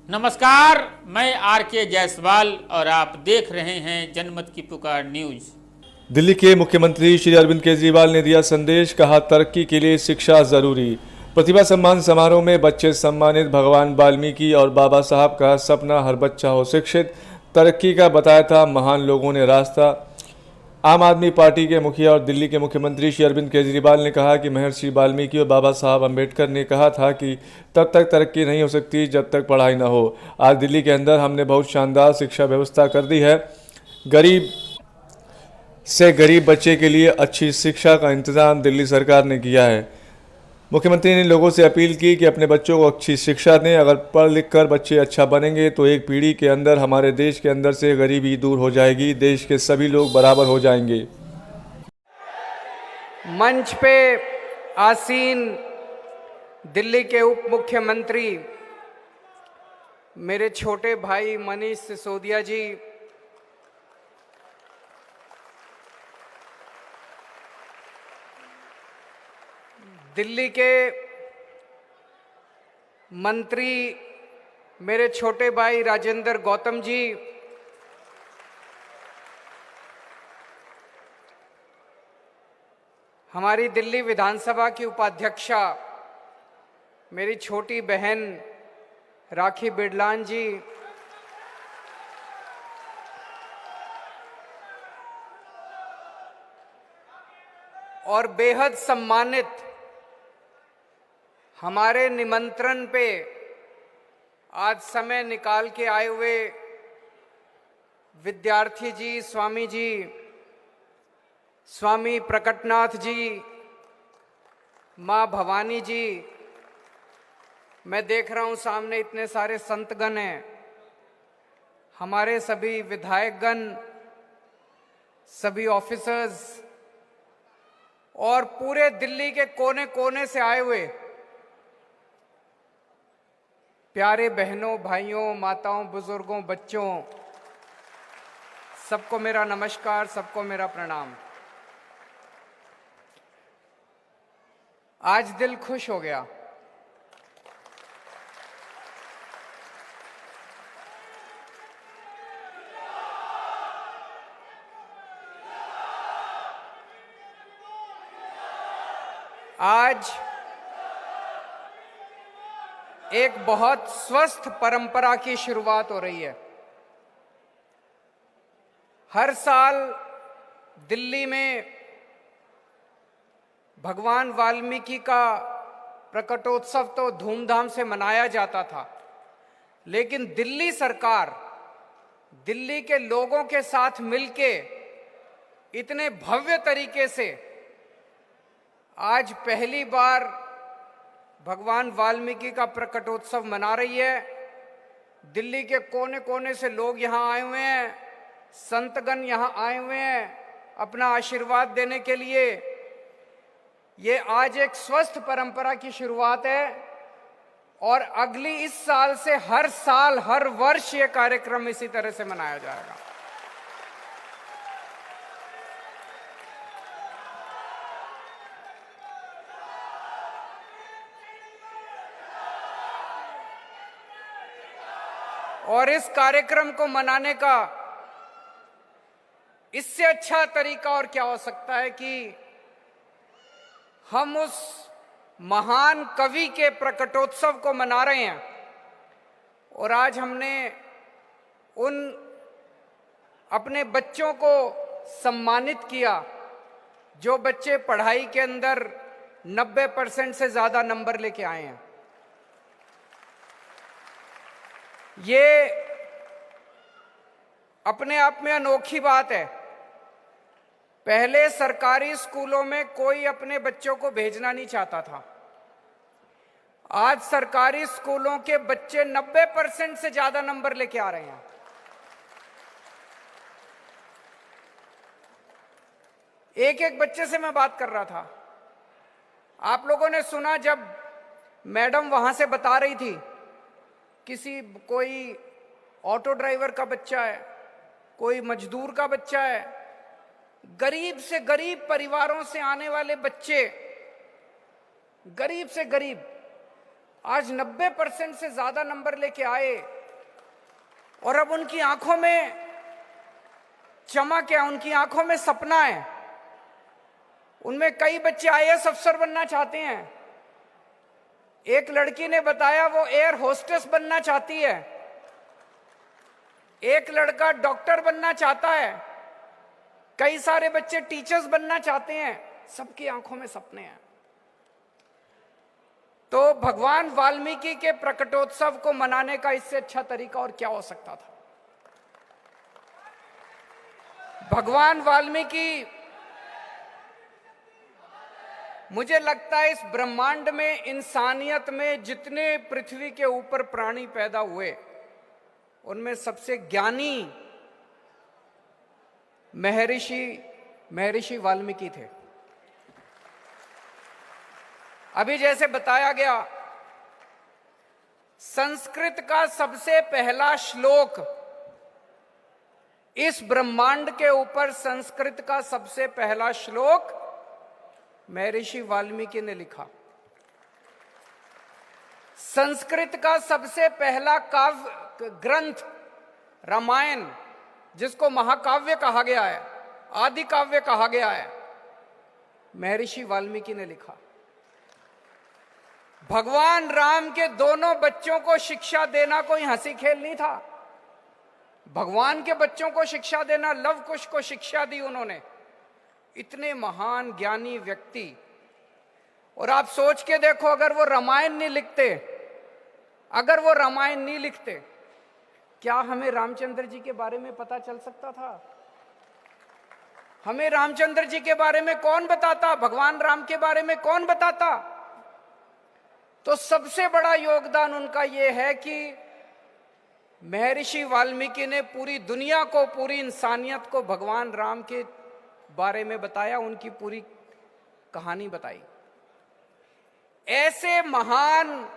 नमस्कार, मैं आर के जायसवाल और आप देख रहे हैं जनमत की पुकार न्यूज। दिल्ली के मुख्यमंत्री श्री अरविंद केजरीवाल ने दिया संदेश, कहा तरक्की के लिए शिक्षा जरूरी। प्रतिभा सम्मान समारोह में बच्चे सम्मानित। भगवान वाल्मीकि और बाबा साहब का सपना हर बच्चा हो शिक्षित, तरक्की का बताया था महान लोगों ने रास्ता। आम आदमी पार्टी के मुखिया और दिल्ली के मुख्यमंत्री श्री अरविंद केजरीवाल ने कहा कि महर्षि वाल्मीकि और बाबा साहब अम्बेडकर ने कहा था कि तब तक तरक्की नहीं हो सकती जब तक पढ़ाई न हो। आज दिल्ली के अंदर हमने बहुत शानदार शिक्षा व्यवस्था कर दी है। गरीब से गरीब बच्चे के लिए अच्छी शिक्षा का इंतजाम दिल्ली सरकार ने किया है। मुख्यमंत्री ने लोगों से अपील की कि अपने बच्चों को अच्छी शिक्षा दें। अगर पढ़ लिख कर बच्चे अच्छा बनेंगे तो एक पीढ़ी के अंदर हमारे देश के अंदर से गरीबी दूर हो जाएगी, देश के सभी लोग बराबर हो जाएंगे। मंच पे आसीन दिल्ली के उप मुख्यमंत्री मेरे छोटे भाई मनीष सिसोदिया जी, दिल्ली के मंत्री मेरे छोटे भाई राजेंद्र गौतम जी, हमारी दिल्ली विधानसभा की उपाध्यक्षा मेरी छोटी बहन राखी बिडलान जी, और बेहद सम्मानित हमारे निमंत्रण पे आज समय निकाल के आए हुए विद्यार्थी जी, स्वामी जी, स्वामी प्रकटनाथ जी, माँ भवानी जी, मैं देख रहा हूँ सामने इतने सारे संतगण हैं, हमारे सभी विधायकगण, सभी ऑफिसर्स और पूरे दिल्ली के कोने कोने से आए हुए प्यारे बहनों, भाइयों, माताओं, बुजुर्गों, बच्चों, सबको मेरा नमस्कार, सबको मेरा प्रणाम। आज दिल खुश हो गया। आज एक बहुत स्वस्थ परंपरा की शुरुआत हो रही है। हर साल दिल्ली में भगवान वाल्मीकि का प्रकटोत्सव तो धूमधाम से मनाया जाता था, लेकिन दिल्ली सरकार दिल्ली के लोगों के साथ मिलके इतने भव्य तरीके से आज पहली बार भगवान वाल्मीकि का प्रकटोत्सव मना रही है। दिल्ली के कोने कोने से लोग यहाँ आए हुए हैं, संतगण यहाँ आए हुए हैं अपना आशीर्वाद देने के लिए। ये आज एक स्वस्थ परंपरा की शुरुआत है और अगली इस साल से हर साल, हर वर्ष ये कार्यक्रम इसी तरह से मनाया जाएगा। और इस कार्यक्रम को मनाने का इससे अच्छा तरीका और क्या हो सकता है कि हम उस महान कवि के प्रकटोत्सव को मना रहे हैं। और आज हमने उन अपने बच्चों को सम्मानित किया जो बच्चे पढ़ाई के अंदर 90% से ज्यादा नंबर लेके आए हैं। ये अपने आप में अनोखी बात है। पहले सरकारी स्कूलों में कोई अपने बच्चों को भेजना नहीं चाहता था। आज सरकारी स्कूलों के बच्चे 90% से ज्यादा नंबर लेके आ रहे हैं। एक एक बच्चे से मैं बात कर रहा था। आप लोगों ने सुना जब मैडम वहां से बता रही थी, कोई ऑटो ड्राइवर का बच्चा है, कोई मजदूर का बच्चा है, गरीब से गरीब परिवारों से आने वाले बच्चे, गरीब से गरीब, आज 90% से ज्यादा नंबर लेके आए और अब उनकी आंखों में चमक है, उनकी आंखों में सपना है। उनमें कई बच्चे आईएएस अफसर बनना चाहते हैं। एक लड़की ने बताया वो एयर होस्टेस बनना चाहती है, एक लड़का डॉक्टर बनना चाहता है, कई सारे बच्चे टीचर्स बनना चाहते हैं। सबकी आंखों में सपने हैं। तो भगवान वाल्मीकि के प्रकटोत्सव को मनाने का इससे अच्छा तरीका और क्या हो सकता था। भगवान वाल्मीकि, मुझे लगता है इस ब्रह्मांड में, इंसानियत में जितने पृथ्वी के ऊपर प्राणी पैदा हुए उनमें सबसे ज्ञानी महर्षि वाल्मीकि थे। अभी जैसे बताया गया, संस्कृत का सबसे पहला श्लोक, इस ब्रह्मांड के ऊपर संस्कृत का सबसे पहला श्लोक महर्षि वाल्मीकि ने लिखा। संस्कृत का सबसे पहला काव्य ग्रंथ रामायण, जिसको महाकाव्य कहा गया है, आदि काव्य कहा गया है, महर्षि वाल्मीकि ने लिखा। भगवान राम के दोनों बच्चों को शिक्षा देना कोई हंसी खेल नहीं था। भगवान के बच्चों को शिक्षा देना, लव कुश को शिक्षा दी उन्होंने। इतने महान ज्ञानी व्यक्ति। और आप सोच के देखो, अगर वो रामायण नहीं लिखते, क्या हमें रामचंद्र जी के बारे में पता चल सकता था? हमें रामचंद्र जी के बारे में कौन बताता? भगवान राम के बारे में कौन बताता? तो सबसे बड़ा योगदान उनका यह है कि महर्षि वाल्मीकि ने पूरी दुनिया को, पूरी इंसानियत को भगवान राम के बारे में बताया, उनकी पूरी कहानी बताई। ऐसे महान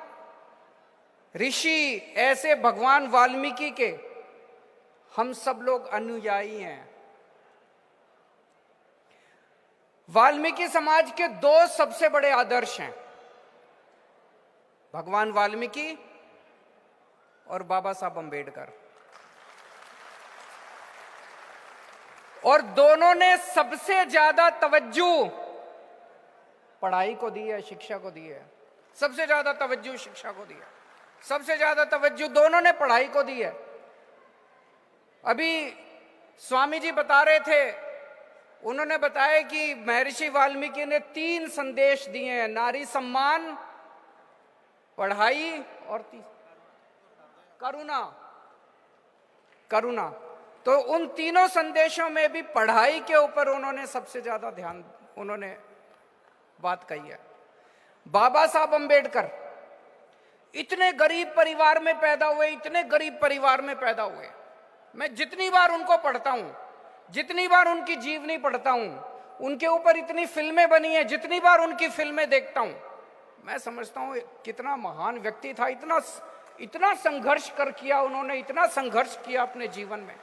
ऋषि, ऐसे भगवान वाल्मीकि के हम सब लोग अनुयायी हैं। वाल्मीकि समाज के दो सबसे बड़े आदर्श हैं, भगवान वाल्मीकि और बाबा साहब अंबेडकर। और दोनों ने सबसे ज्यादा तवज्जो पढ़ाई को दी है, शिक्षा को दी है। सबसे ज्यादा तवज्जो शिक्षा को दी है, सबसे ज्यादा तवज्जो दोनों ने पढ़ाई को दी है। अभी स्वामी जी बता रहे थे, उन्होंने बताया कि महर्षि वाल्मीकि ने 3 संदेश दिए हैं, नारी सम्मान, पढ़ाई और करुणा। तो उन तीनों संदेशों में भी पढ़ाई के ऊपर उन्होंने सबसे ज्यादा ध्यान, उन्होंने बात कही है। बाबा साहब अंबेडकर इतने गरीब परिवार में पैदा हुए, इतने गरीब परिवार में पैदा हुए। मैं जितनी बार उनको पढ़ता हूं, जितनी बार उनकी जीवनी पढ़ता हूं, उनके ऊपर इतनी फिल्में बनी हैं, जितनी बार उनकी फिल्में देखता हूं, मैं समझता हूं कितना महान व्यक्ति था। इतना संघर्ष किया उन्होंने, इतना संघर्ष किया अपने जीवन में।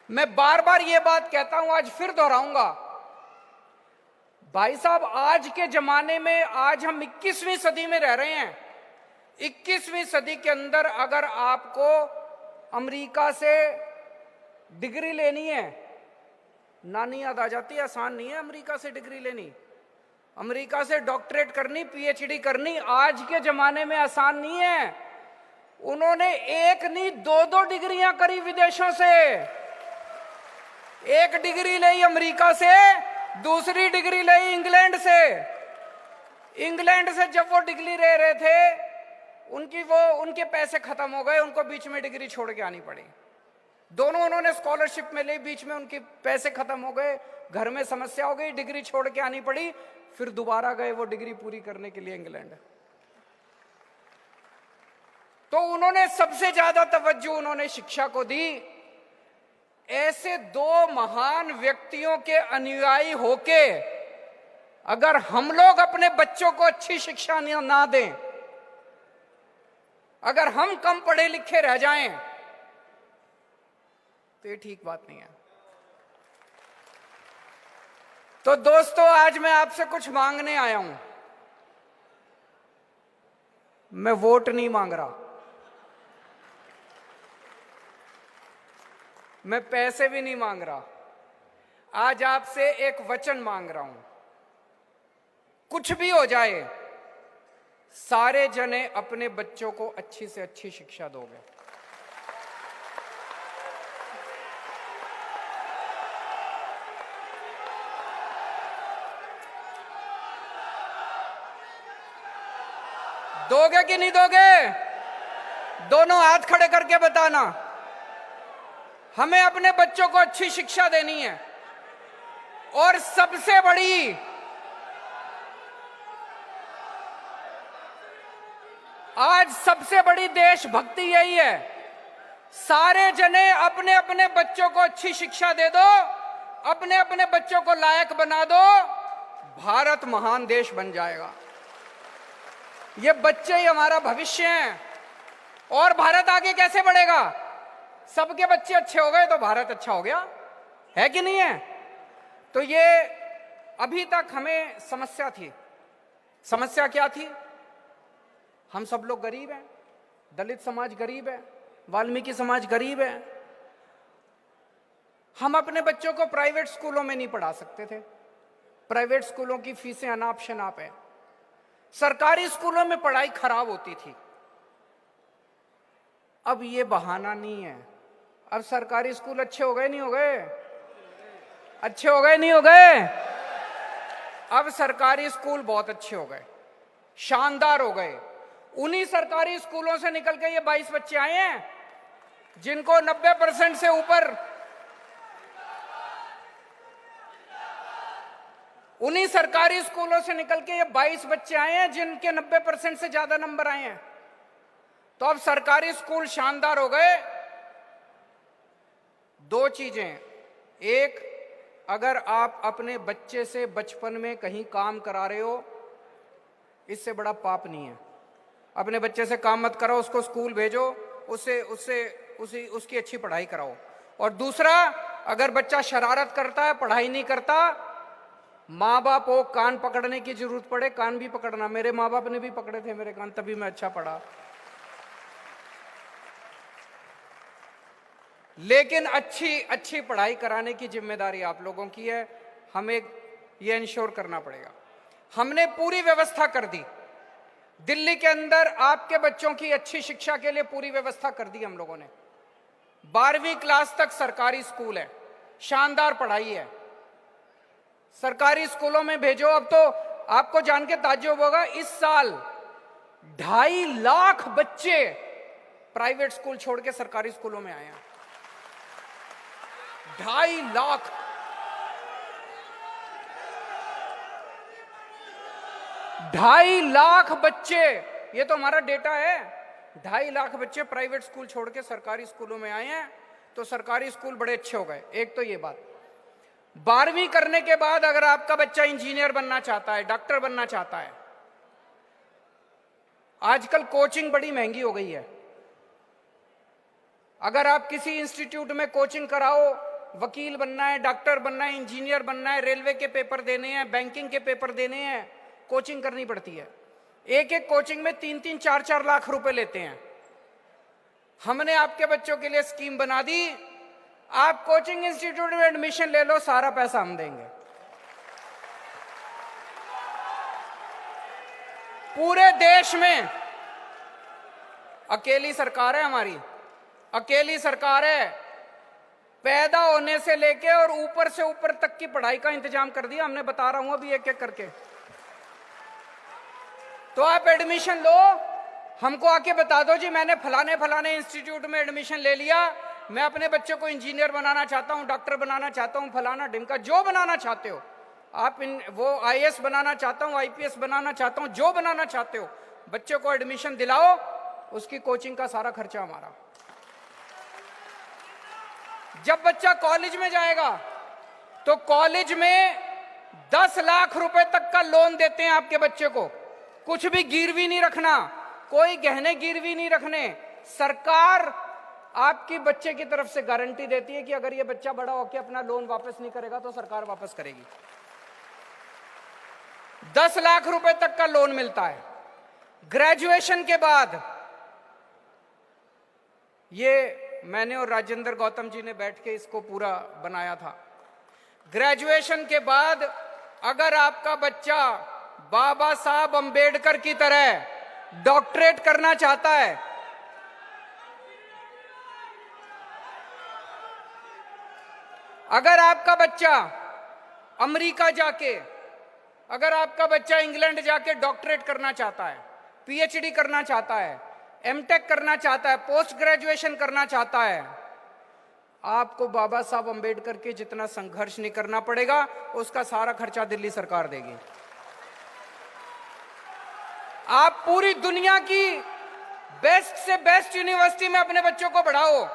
मैं बार बार ये बात कहता हूं, आज फिर दोहराऊंगा। भाई साहब, आज के जमाने में, आज हम 21वीं सदी में रह रहे हैं। 21वीं सदी के अंदर अगर आपको अमेरिका से डिग्री लेनी है, नानी याद आ जाती है। आसान नहीं है अमेरिका से डिग्री लेनी, अमेरिका से डॉक्टरेट करनी, पीएचडी करनी आज के जमाने में आसान नहीं है। उन्होंने एक नहीं 2-2 डिग्रियां करी विदेशों से। एक डिग्री ली अमेरिका से, दूसरी डिग्री ली इंग्लैंड से। इंग्लैंड से जब वो डिग्री ले रहे थे, उनके पैसे खत्म हो गए, उनको बीच में डिग्री छोड़ के आनी पड़ी। दोनों उन्होंने स्कॉलरशिप में ली, बीच में उनके पैसे खत्म हो गए, घर में समस्या हो गई, डिग्री छोड़ के आनी पड़ी। फिर दोबारा गए वो डिग्री पूरी करने के लिए इंग्लैंड। तो उन्होंने सबसे ज्यादा तवज्जो उन्होंने शिक्षा को दी। ऐसे 2 महान व्यक्तियों के अनुयायी होके अगर हम लोग अपने बच्चों को अच्छी शिक्षा ना दें, अगर हम कम पढ़े लिखे रह जाएं, तो ये ठीक बात नहीं है। तो दोस्तों, आज मैं आपसे कुछ मांगने आया हूं। मैं वोट नहीं मांग रहा, मैं पैसे भी नहीं मांग रहा। आज आपसे एक वचन मांग रहा हूं, कुछ भी हो जाए सारे जने अपने बच्चों को अच्छी से अच्छी शिक्षा दोगे। दोगे कि नहीं दोगे? दोनों हाथ खड़े करके बताना। हमें अपने बच्चों को अच्छी शिक्षा देनी है और सबसे बड़ी आज सबसे बड़ी देशभक्ति यही है, सारे जने अपने अपने बच्चों को अच्छी शिक्षा दे दो, अपने अपने बच्चों को लायक बना दो, भारत महान देश बन जाएगा। ये बच्चे ही हमारा भविष्य हैं और भारत आगे कैसे बढ़ेगा? सबके बच्चे अच्छे हो गए तो भारत अच्छा हो गया, है कि नहीं है? तो ये अभी तक हमें समस्या थी। समस्या क्या थी? हम सब लोग गरीब हैं, दलित समाज गरीब है, वाल्मीकि समाज गरीब है। हम अपने बच्चों को प्राइवेट स्कूलों में नहीं पढ़ा सकते थे, प्राइवेट स्कूलों की फीसें अनाप शनाप है, सरकारी स्कूलों में पढ़ाई खराब होती थी। अब ये बहाना नहीं है, अब सरकारी स्कूल अच्छे हो गए नहीं हो गए? अच्छे हो गए नहीं हो गए? अब सरकारी स्कूल बहुत अच्छे हो गए, शानदार हो गए। उन्हीं सरकारी स्कूलों से निकल के ये 22 बच्चे आए हैं जिनको 90% से ऊपर, उन्हीं सरकारी स्कूलों से निकल के ये 22 बच्चे आए हैं जिनके 90% से ज्यादा नंबर आए हैं। तो अब सरकारी स्कूल शानदार हो गए। दो चीजें, एक, अगर आप अपने बच्चे से बचपन में कहीं काम करा रहे हो, इससे बड़ा पाप नहीं है। अपने बच्चे से काम मत कराओ, उसको स्कूल भेजो, उसकी अच्छी पढ़ाई कराओ। और दूसरा, अगर बच्चा शरारत करता है, पढ़ाई नहीं करता, माँ बाप को कान पकड़ने की जरूरत पड़े, कान भी पकड़ना। मेरे माँ बाप ने भी पकड़े थे मेरे कान, तभी मैं अच्छा पढ़ा। लेकिन अच्छी पढ़ाई कराने की जिम्मेदारी आप लोगों की है, हमें ये इंश्योर करना पड़ेगा। हमने पूरी व्यवस्था कर दी, दिल्ली के अंदर आपके बच्चों की अच्छी शिक्षा के लिए पूरी व्यवस्था कर दी हम लोगों ने। 12वीं क्लास तक सरकारी स्कूल है, शानदार पढ़ाई है, सरकारी स्कूलों में भेजो। अब तो आपको जान के ताज्जुब होगा, इस साल 2.5 लाख बच्चे प्राइवेट स्कूल छोड़ के सरकारी स्कूलों में आए हैं। 2.5 लाख। ढाई लाख बच्चे, ये तो हमारा डेटा है, 2.5 लाख बच्चे प्राइवेट स्कूल छोड़ के सरकारी स्कूलों में आए हैं। तो सरकारी स्कूल बड़े अच्छे हो गए। एक तो ये बात। 12वीं करने के बाद अगर आपका बच्चा इंजीनियर बनना चाहता है, डॉक्टर बनना चाहता है, आजकल कोचिंग बड़ी महंगी हो गई है। अगर आप किसी इंस्टीट्यूट में कोचिंग कराओ, वकील बनना है, डॉक्टर बनना है, इंजीनियर बनना है, रेलवे के पेपर देने हैं, बैंकिंग के पेपर देने हैं, कोचिंग करनी पड़ती है। एक एक कोचिंग में 3-3, 4-4 लाख रुपए लेते हैं। हमने आपके बच्चों के लिए स्कीम बना दी, आप कोचिंग इंस्टीट्यूट में एडमिशन ले लो, सारा पैसा हम देंगे। पूरे देश में अकेली सरकार है हमारी, अकेली सरकार है, पैदा होने से लेके और ऊपर से ऊपर तक की पढ़ाई का इंतजाम कर दिया हमने। बता रहा हूं अभी एक एक करके। तो आप एडमिशन लो, हमको आके बता दो जी मैंने फलाने फलाने इंस्टीट्यूट में एडमिशन ले लिया, मैं अपने बच्चों को इंजीनियर बनाना चाहता हूं, डॉक्टर बनाना चाहता हूं, फलाना ढिमका, जो बनाना चाहते हो आप, वो IAS बनाना चाहता हूं, IPS बनाना चाहता हूं, जो बनाना चाहते हो, बच्चे को एडमिशन दिलाओ, उसकी कोचिंग का सारा खर्चा हमारा। जब बच्चा कॉलेज में जाएगा तो कॉलेज में 10 लाख रुपए तक का लोन देते हैं आपके बच्चे को। कुछ भी गिरवी नहीं रखना, कोई गहने गिरवी नहीं रखने। सरकार आपकी बच्चे की तरफ से गारंटी देती है कि अगर ये बच्चा बड़ा होकर अपना लोन वापस नहीं करेगा तो सरकार वापस करेगी। 10 लाख रुपए तक का लोन मिलता है। ग्रेजुएशन के बाद, ये मैंने और राजेंद्र गौतम जी ने बैठ के इसको पूरा बनाया था। ग्रेजुएशन के बाद अगर आपका बच्चा बाबा साहब अंबेडकर की तरह डॉक्टरेट करना चाहता है, अगर आपका बच्चा अमेरिका जाके, अगर आपका बच्चा इंग्लैंड जाके डॉक्टरेट करना चाहता है, पीएचडी करना चाहता है, एमटेक करना चाहता है, पोस्ट ग्रेजुएशन करना चाहता है, आपको बाबा साहब अंबेडकर के जितना संघर्ष नहीं करना पड़ेगा, उसका सारा खर्चा दिल्ली सरकार देगी। आप पूरी दुनिया की बेस्ट से बेस्ट यूनिवर्सिटी में अपने बच्चों को पढ़ाओ,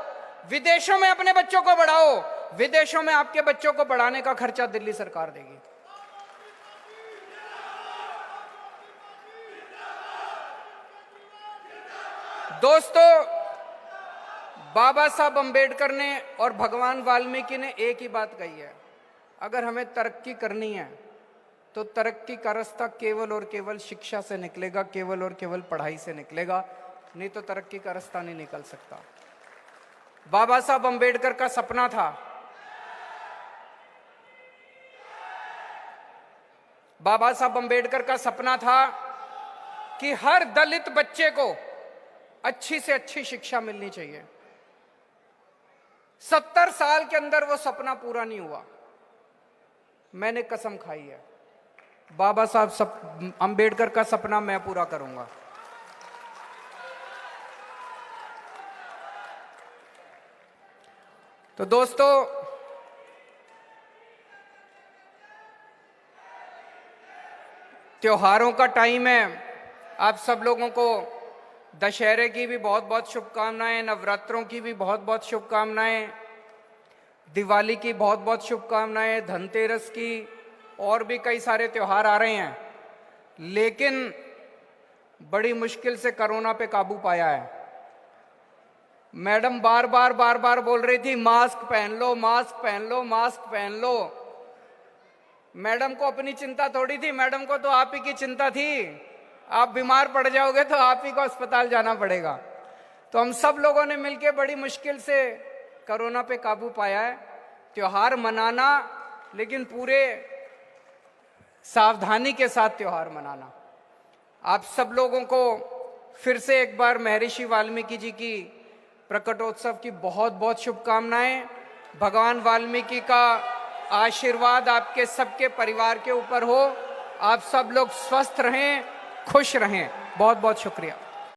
विदेशों में अपने बच्चों को पढ़ाओ, विदेशों में आपके बच्चों को पढ़ाने का खर्चा दिल्ली सरकार देगी। दोस्तों, बाबा साहब अंबेडकर ने और भगवान वाल्मीकि ने एक ही बात कही है, अगर हमें तरक्की करनी है तो तरक्की का रास्ता केवल और केवल शिक्षा से निकलेगा, केवल और केवल पढ़ाई से निकलेगा, नहीं तो तरक्की का रास्ता नहीं निकल सकता। बाबा साहब अंबेडकर का सपना था, बाबा साहब अंबेडकर का सपना था कि हर दलित बच्चे को अच्छी से अच्छी शिक्षा मिलनी चाहिए। 70 साल के अंदर वो सपना पूरा नहीं हुआ। मैंने कसम खाई है, बाबा साहब अंबेडकर का सपना मैं पूरा करूंगा। तो दोस्तों, त्योहारों का टाइम है, आप सब लोगों को दशहरे की भी बहुत बहुत शुभकामनाएं, नवरात्रों की भी बहुत बहुत शुभकामनाएं, दिवाली की बहुत बहुत शुभकामनाएं, धनतेरस की, और भी कई सारे त्योहार आ रहे हैं। लेकिन बड़ी मुश्किल से कोरोना पे काबू पाया है। मैडम बार बार बोल रही थी मास्क पहन लो, मास्क पहन लो, मास्क पहन लो। मैडम को अपनी चिंता थोड़ी थी, मैडम को तो आप ही की चिंता थी। आप बीमार पड़ जाओगे तो आप ही को अस्पताल जाना पड़ेगा। तो हम सब लोगों ने मिलकर बड़ी मुश्किल से कोरोना पे काबू पाया है। त्योहार मनाना, लेकिन पूरे सावधानी के साथ त्योहार मनाना। आप सब लोगों को फिर से एक बार महर्षि वाल्मीकि जी की प्रकटोत्सव की बहुत बहुत शुभकामनाएं। भगवान वाल्मीकि का आशीर्वाद आपके सबके परिवार के ऊपर हो। आप सब लोग स्वस्थ रहें, खुश रहें। बहुत बहुत शुक्रिया।